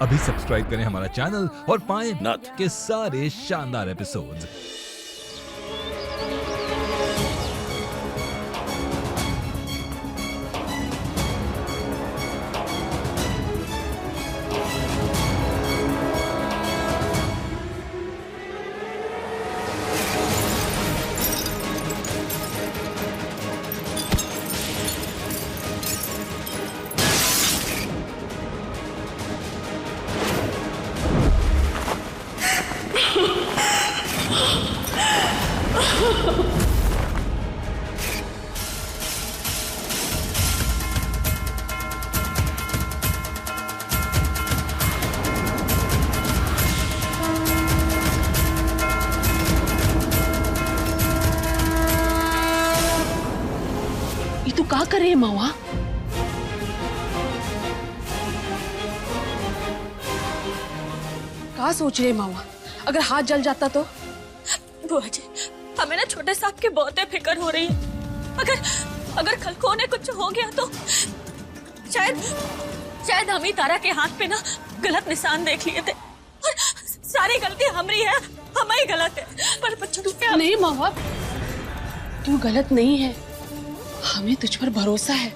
अभी सब्सक्राइब करें हमारा चैनल और पाएं नथ के सारे शानदार एपिसोड्स। ये तू क्या कर रही है महुआ? क्या सोच रही है महुआ? अगर हाथ जल जाता तो? बुआ जी, हमें ना छोटे साहब की बहुत फिक्र हो रही है। अगर कल को उन्हें कुछ हो गया तो शायद हम ही तारा के हाथ पे ना गलत निशान देख लिए थे और सारी गलती हमारी है, हम ही गलत है। पर बच्चों पे नहीं महुआ, तू गलत नहीं है, हमें तुझ पर भरोसा है।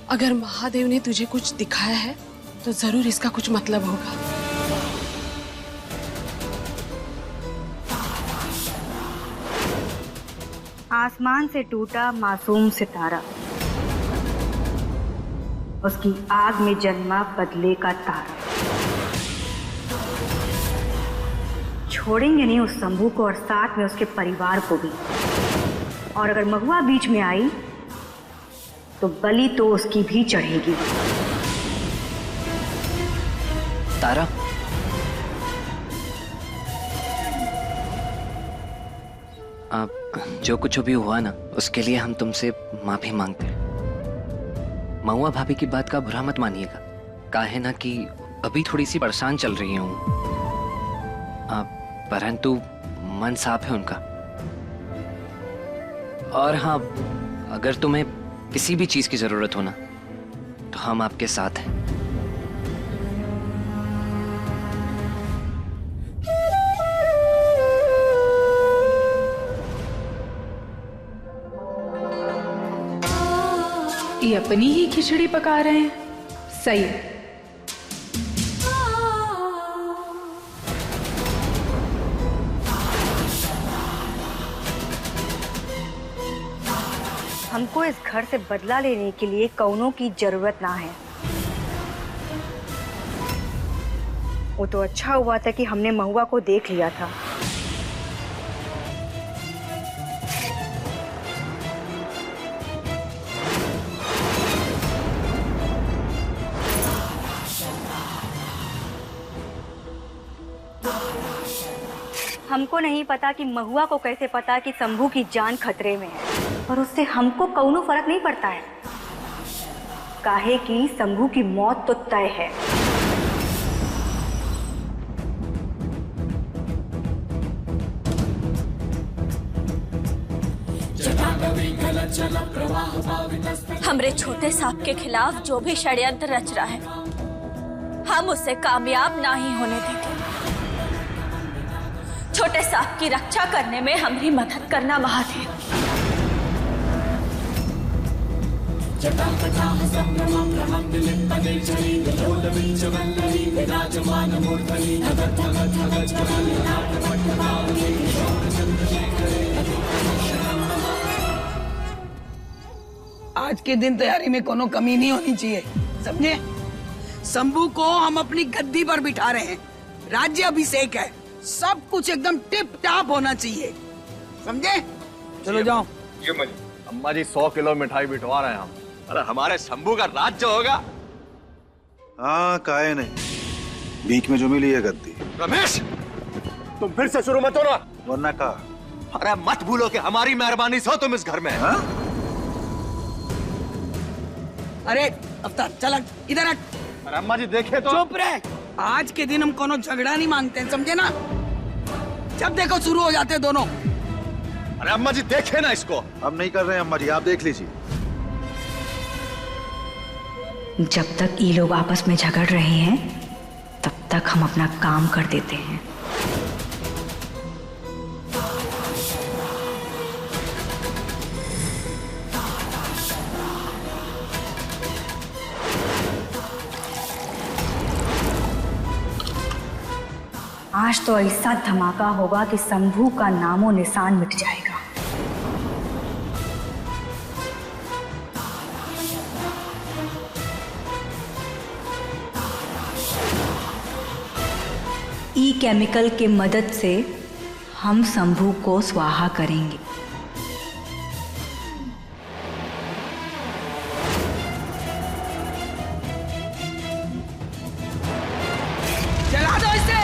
अगर महादेव ने तुझे कुछ दिखाया है तो जरूर इसका कुछ मतलब होगा। आसमान से टूटा मासूम सितारा, उसकी आग में जन्मा बदले का तारा। छोड़ेंगे नहीं उस शंभू को और साथ में उसके परिवार को भी। और अगर महुआ बीच में आई तो बलि तो उसकी भी चढ़ेगी। तारा, जो कुछ भी हुआ ना, उसके लिए हम तुमसे माफी मांगते हैं। महुआ भाभी की बात का बुरा मत मानिएगा। काहे ना कि अभी थोड़ी सी परेशान चल रही हूँ, परंतु मन साफ है उनका। और हाँ, अगर तुम्हें किसी भी चीज की जरूरत हो ना, तो हम आपके साथ हैं। ये अपनी ही खिचड़ी पका रहे हैं, सही है। हमको इस घर से बदला लेने के लिए कौनों की जरूरत ना है। वो तो अच्छा हुआ था कि हमने महुआ को देख लिया था। हमको नहीं पता कि महुआ को कैसे पता कि शंभू की जान खतरे में है, पर उससे हमको कौनो फर्क नहीं पड़ता है। काहे कि शंभू की मौत तो तय है। हमरे छोटे साहब के खिलाफ जो भी षड्यंत्र रच रहा है, हम उसे कामयाब ना ही होने देंगे। छोटे साहब की रक्षा करने में हमारी मदद करना महादेव। आज के दिन तैयारी में कोनो कमी नहीं होनी चाहिए, समझे? शंभू को हम अपनी गद्दी पर बिठा रहे हैं, राज्य अभिषेक है, सब कुछ एकदम टिप टाप होना चाहिए, समझे? चलो जाओ। ये अम्मा जी 100 किलो मिठाई बिठवा रहे हैं हम। अरे हमारे शंभू का राज्य होगा। हाँ, काहे नहीं, बीच में जो मिली है गद्दी। रमेश, तुम फिर से शुरू मत हो ना, वरना का। अरे मत भूलो कि हमारी मेहरबानी से हो तुम इस घर में। हाँ? अरे अवतार चल इधर हट। अरे अम्मा जी देखे तो। चुप रहे, आज के दिन हम कोनो झगड़ा नहीं मांगते हैं, समझे ना? जब देखो शुरू हो जाते दोनों। अरे अम्मा जी देखे ना इसको। हम नहीं कर रहे हैं अम्मा जी, आप देख लीजिए। जब तक ये लोग आपस में झगड़ रहे हैं तब तक हम अपना काम कर देते हैं। आज तो ऐसा धमाका होगा कि शंभू का नामो निशान मिट जाएगा। ई केमिकल के मदद से हम शंभू को स्वाहा करेंगे। जला दो इसे।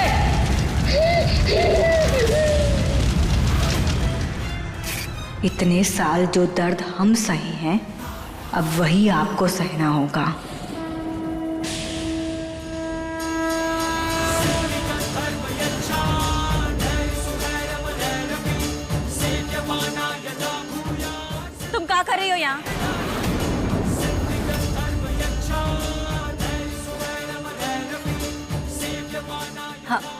इतने साल जो दर्द हम सहे हैं, अब वही आपको सहना होगा। तुम क्या कर रही हो यहाँ?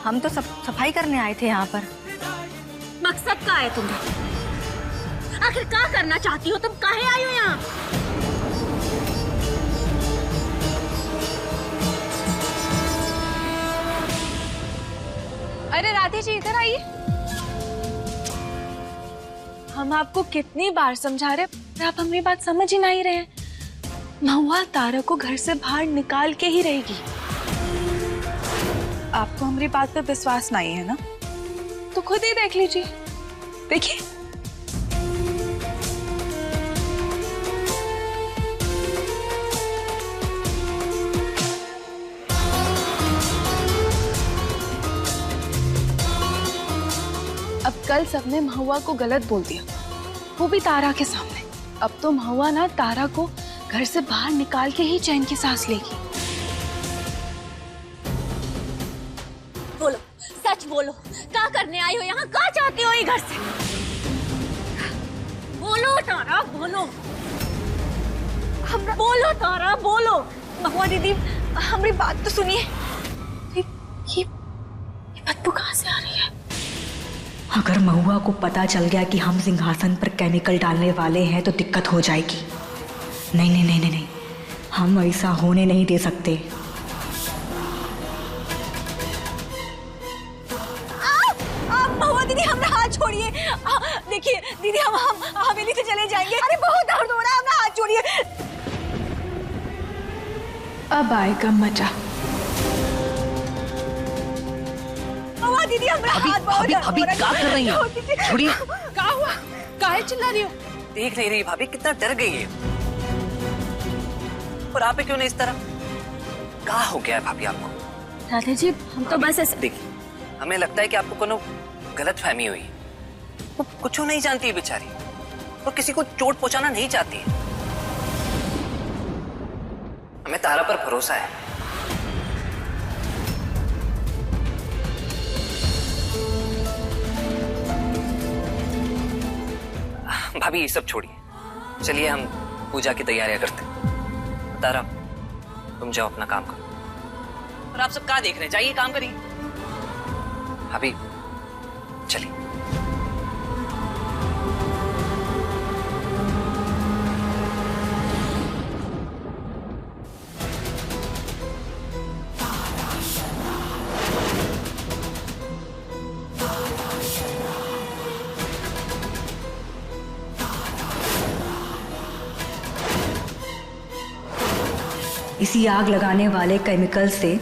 हम तो सफाई करने आए थे यहाँ पर। मकसद क्या है तुम्हारा? आखिर क्या करना चाहती हो तुम? काहे आई हो यहाँ? अरे राधे जी इधर आइए। हम आपको कितनी बार समझा रहे पर आप हमारी बात समझ ही नहीं रहे हैं। महुआ तारा को घर से बाहर निकाल के ही रहेगी। आपको हमारी बात पे विश्वास नहीं है ना, तो खुद ही देख लीजिए। देखिए अब कल सबने महुआ को गलत बोल दिया, वो भी तारा के सामने। अब तो महुआ ना तारा को घर से बाहर निकाल के ही चैन की सांस लेगी। बोलो, सच बोलो, क्या करने आई हो यहाँ? क्या चाहती हो ये घर से? बोलो तारा, बोलो। बोलो तारा, बोलो। महुआ दीदी हमारी बात तो सुनिए। ये बदबू कहाँ से आ रही है? अगर महुआ को पता चल गया कि हम सिंहासन पर केमिकल डालने वाले हैं तो दिक्कत हो जाएगी। नहीं नहीं नहीं नहीं नहीं, हम ऐसा होने नहीं दे सकते। महुआ दीदी हमारा हाथ छोड़िए। देखिए दीदी हम हवेली से चले जाएंगे। अरे बहुत दर्द हो रहा है, हमारा हाथ छोड़िए। अब आएगा मजा। महुआ दीदी हमारा हाथ बहुत दर्द हो भाभी रहा है। क्या कर रही हैं? छोड़िए। क्या हुआ? काहे चिल्ला रही हो? देख नहीं रही भाभी कितना डर गई है। और आप क्यों नहीं इस तरह? क्या हो गया है भाभी आपको? राधे जी हम तो बस ऐसे। देखिए हमें लगता है कि आपको कोनो गलत फहमी हुई। वो कुछ नहीं जानती है बेचारी, वो किसी को चोट पहुंचाना नहीं चाहती है। हमें तारा पर भरोसा है। भाभी ये सब छोड़िए, चलिए हम पूजा की तैयारियां करते हैं। तारा तुम जाओ अपना काम करो। और आप सब क्या देख रहे हैं? जाइए काम करिए। भाभी चलिए। इसी आग लगाने वाले केमिकल से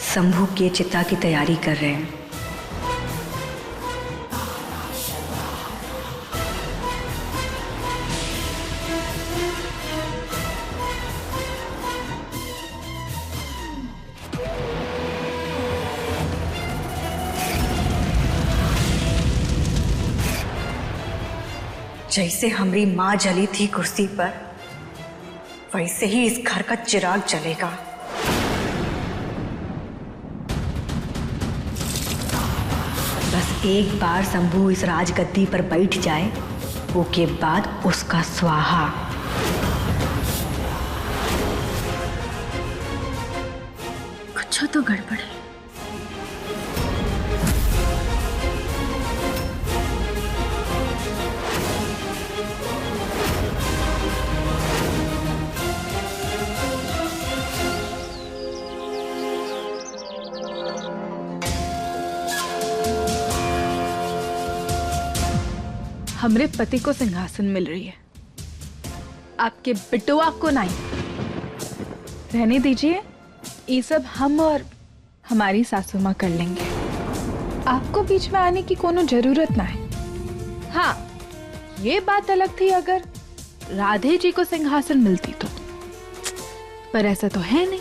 शंभू के चिता की तैयारी कर रहे हैं। जैसे हमारी माँ जली थी कुर्सी पर, वैसे ही इस घर का चिराग जलेगा। बस एक बार शंभू इस राजगद्दी पर बैठ जाए, उसके बाद उसका स्वाहा। कुछ तो गड़बड़ है। हमरे पति को सिंहासन मिल रही है, आपके बिटुआ को नहीं। रहने दीजिए, ये सब हम और हमारी सासू माँ कर लेंगे। आपको बीच में आने की कोनो जरूरत ना है। हाँ, ये बात अलग थी अगर राधे जी को सिंहासन मिलती तो, पर ऐसा तो है नहीं।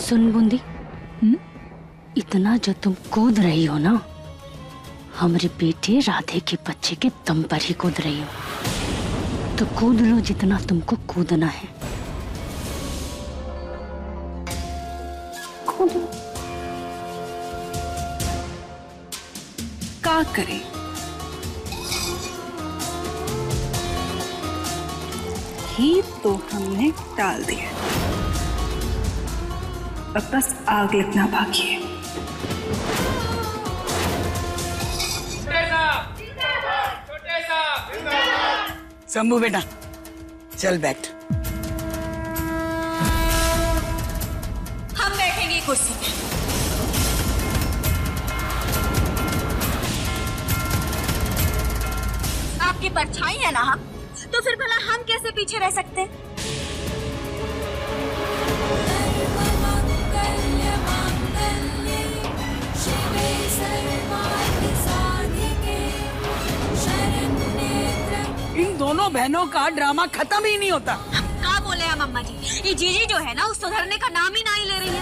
सुन बूंदी, इतना जो तुम कूद रही हो ना, हमारे बेटे राधे के बच्चे के दम पर ही कूद रही हो। तो कूद लो जितना तुमको कूदना है। कूद लो। क्या करें? ही तो हमने टाल दिया, अब बस आग लगना बाकी है। शंभू बेटा, चल बैठ। हम बैठेंगे कुर्सी पे। आपकी परछाई है ना हम, तो फिर भला हम कैसे पीछे रह सकते हैं? इन दोनों बहनों का ड्रामा खत्म ही नहीं होता। क्या बोले हम अम्मा जी, ये जीजी जो है ना, उस सुधरने का नाम ही नहीं ले रही है।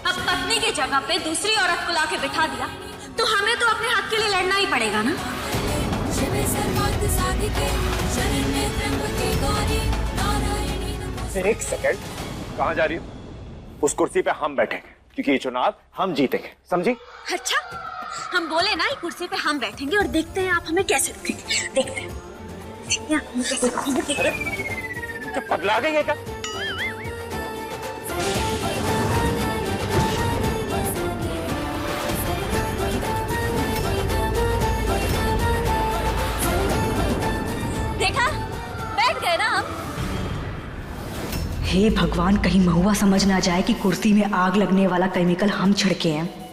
अब पत्नी की जगह पे दूसरी औरत को लाके बिठा दिया, तो हमें तो अपने हक के लिए लड़ना ही पड़ेगा ना। एक सेकंड, कहाँ जा रही हो? उस कुर्सी पे हम बैठेंगे, क्योंकि ये चुनाव हम जीतेंगे, समझी? अच्छा, हम बोले ना, ये कुर्सी पे हम बैठेंगे और देखते हैं आप हमें कैसे रोकेंगे। देखते हैं क्या पगला गई है क्या? देखा, बैठ गए ना हम। हे भगवान, कहीं महुआ समझ ना जाए कि कुर्सी में आग लगने वाला केमिकल हम छिड़के हैं।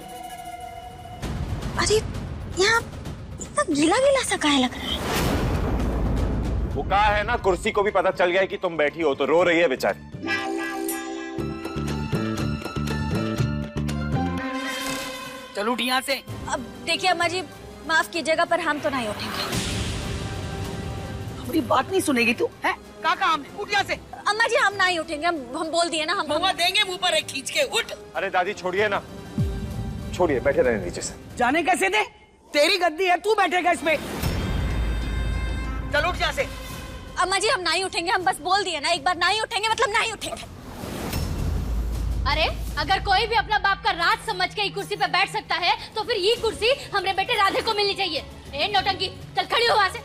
अरे यहाँ इतना गीला गीला सा काहे लग रहा है? वो कहा है ना, कुर्सी को भी पता चल गया कि तुम बैठी हो, तो रो रही है बेचारी। चल उठ यहाँ से। अब देखिए अम्मा जी, माफ कीजिएगा पर हम तो नहीं उठेंगे। हमारी बात नहीं सुनेगी तू? है क्या काम है? उठ यहाँ से। अम्मा जी हम नहीं उठेंगे, हम बोल दिए ना। हम महुआ देंगे मुंह पर एक खींच के। उठ। अरे दादी छोड़िए ना, छोड़िए, बैठे रहे नीचे से। जाने कैसे दे? तेरी गद्दी है, तू बैठेगा इसमें। चल उठ यहाँ से। अम्मा जी हम नहीं उठेंगे, हम बस बोल दिए ना, एक बार नहीं उठेंगे मतलब नहीं उठेंगे। अरे अगर कोई भी अपना बाप का राज समझ के ये कुर्सी पे बैठ सकता है, तो फिर ये कुर्सी हमरे बेटे राधे को मिलनी चाहिए। ए नौटंकी, चल खड़ी हो वहाँ से।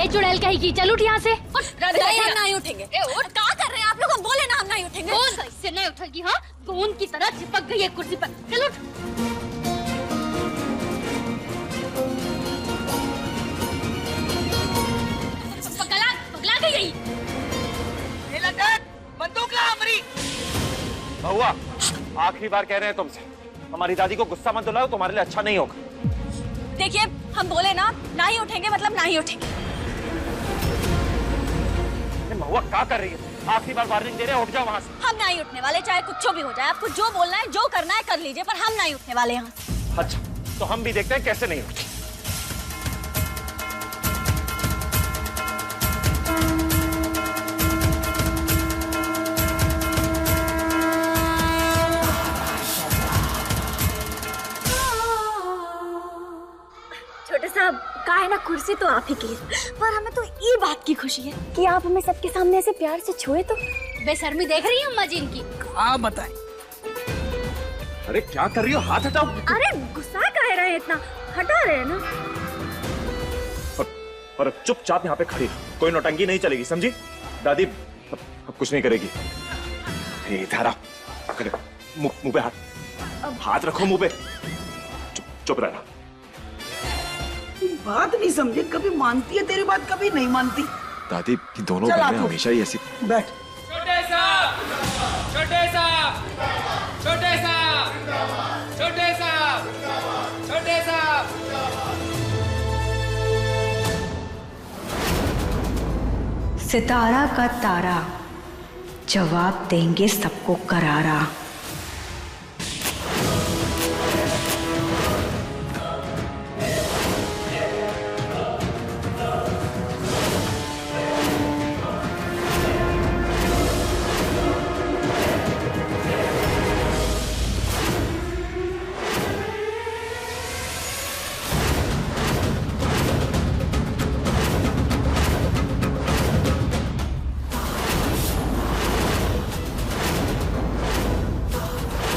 ए चुड़ैल कहीं की, चल उठ यहाँ से। नहीं, हम नहीं उठेंगे। क्या कर रहे हैं आप लोग? हम बोले ना हम नहीं उठेंगे। कौन इससे नहीं उठेगी? हाँ, गोंद की तरह चिपक गई है कुर्सी पर। चल उठ। पगला गई। बंदूक ला हमारी। महुआ, आखिरी बार कह रहे हैं तुमसे, हमारी दादी को गुस्सा मत दिलाओ, तुम्हारे लिए अच्छा नहीं होगा। देखिए हम बोले ना, नहीं उठेंगे मतलब नहीं उठेंगे। महुआ क्या कर रही है? आखिरी बार वार्निंग दे रहे हैं, उठ जाओ वहाँ से। हम नहीं उठने वाले, चाहे कुछ भी हो जाए। आपको जो बोलना है, जो करना है कर लीजिए, पर हम नहीं उठने वाले यहाँ से। अच्छा, तो हम भी देखते हैं कैसे नहीं उठते। छोटे साहब, का है ना, कुर्सी तो आप ही की है, पर हमें तो ये बात की खुशी है कि आप हमें सबके सामने ऐसे प्यार से छुए। तो बेशर्मी देख रही है अम्मा जी इनकी। हाँ बताए। अरे क्या कर रही हो? हाथ हटाओ। अरे गुस्सा काहे रहे इतना? हटा रहे हैं ना। और चुपचाप यहाँ पे खड़ी रहो, कोई नौटंकी नहीं चलेगी, समझी? दादी अब कुछ नहीं करेगी। इधर आओ, मुंह पे हाथ रखो, मुंह पे। चुप रहना। बात नहीं समझे, कभी मानती है तेरी बात, कभी नहीं मानती। दादी दोनों बहनें हमेशा ही ऐसी। बैठ। छोटे सा, छोटे सा, छोटे सा, छोटे सा। सितारा का तारा जवाब देंगे सबको करारा।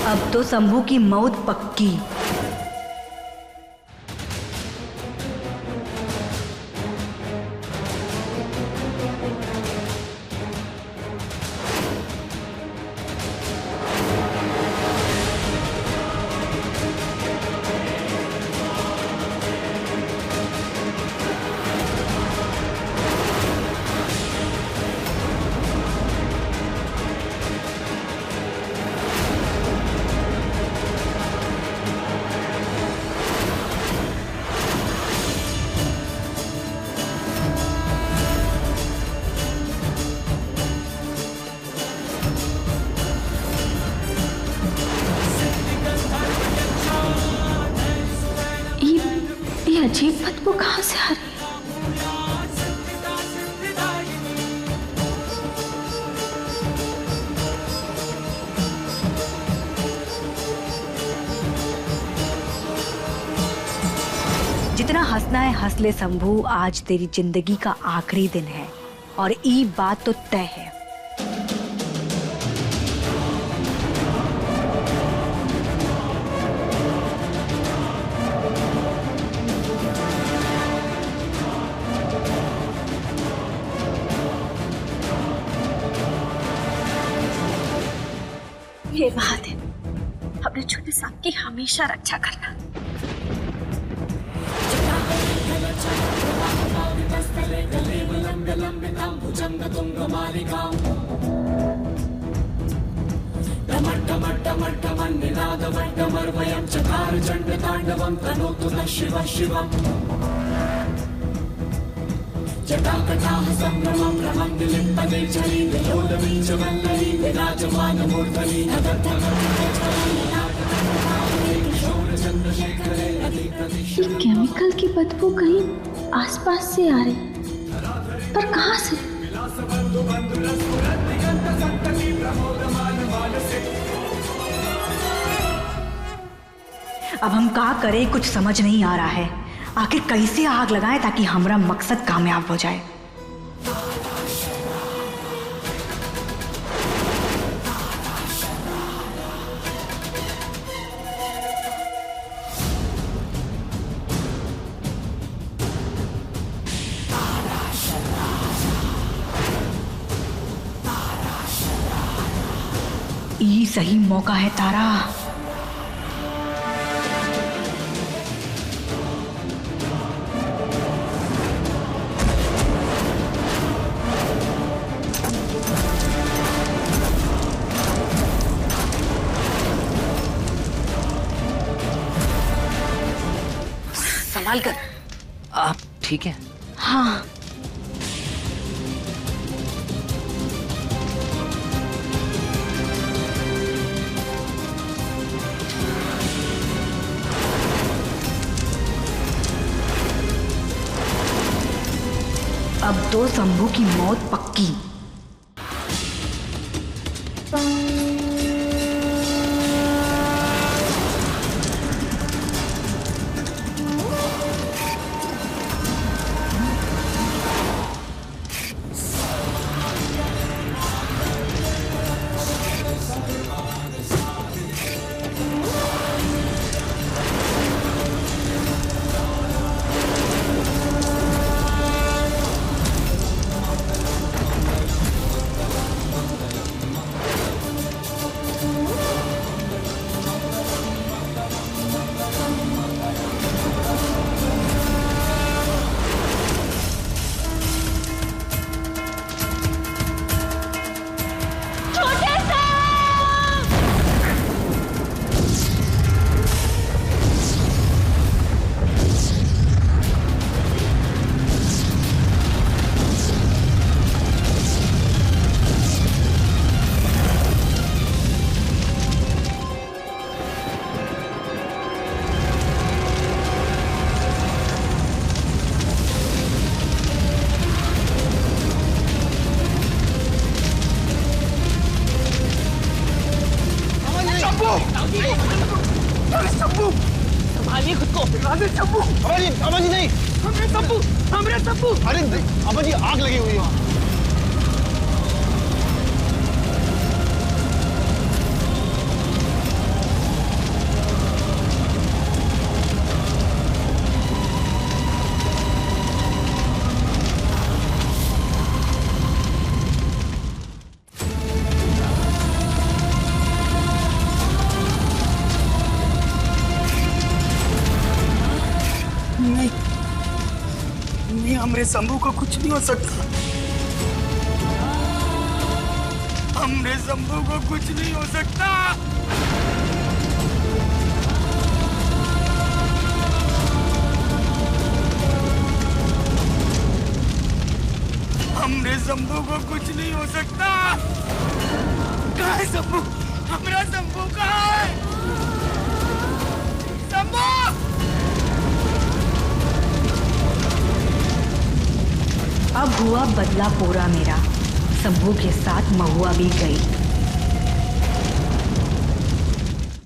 अब तो शंभू की मौत पक्की। ये अजीब बदबू कहाँ से आ रही है? जितना हंसना है हंस ले शंभू, आज तेरी जिंदगी का आखिरी दिन है और ये बात तो तय है। हे महादेव, अपने छोटे सांप की हमेशा रक्षा करना। जटाकटाः संभ्रमं प्रमण्डिलिं पदे चली विलोलबीजवल्लरी विराजमानमूर्धनि ये केमिकल की बदबू कहीं आसपास से आ रही, पर कहाँ से? अब हम क्या करें, कुछ समझ नहीं आ रहा है। आखिर कैसे आग लगाएं ताकि हमारा मकसद कामयाब हो जाए। ये सही मौका है तारा। संभाल कर। आप ठीक है? हाँ। अब तो शंभू की मौत पक्की। शंभू! अरे शंभू! संभालिए खुद को। अरे शंभू! अम्मा जी नहीं! हमरे शंभू! हमरे शंभू! अरे अम्मा जी आग लगी हुई है वहाँ। नहीं, हमरे शंभू को कुछ नहीं हो सकता। हमरे शंभू को कुछ नहीं हो सकता। हमरे शंभू को कुछ नहीं हो सकता। कहाँ है शंभू? हमारा शंभू कहाँ है? शंभू! अब हुआ बदला पूरा मेरा। शंभू के साथ महुआ भी गई।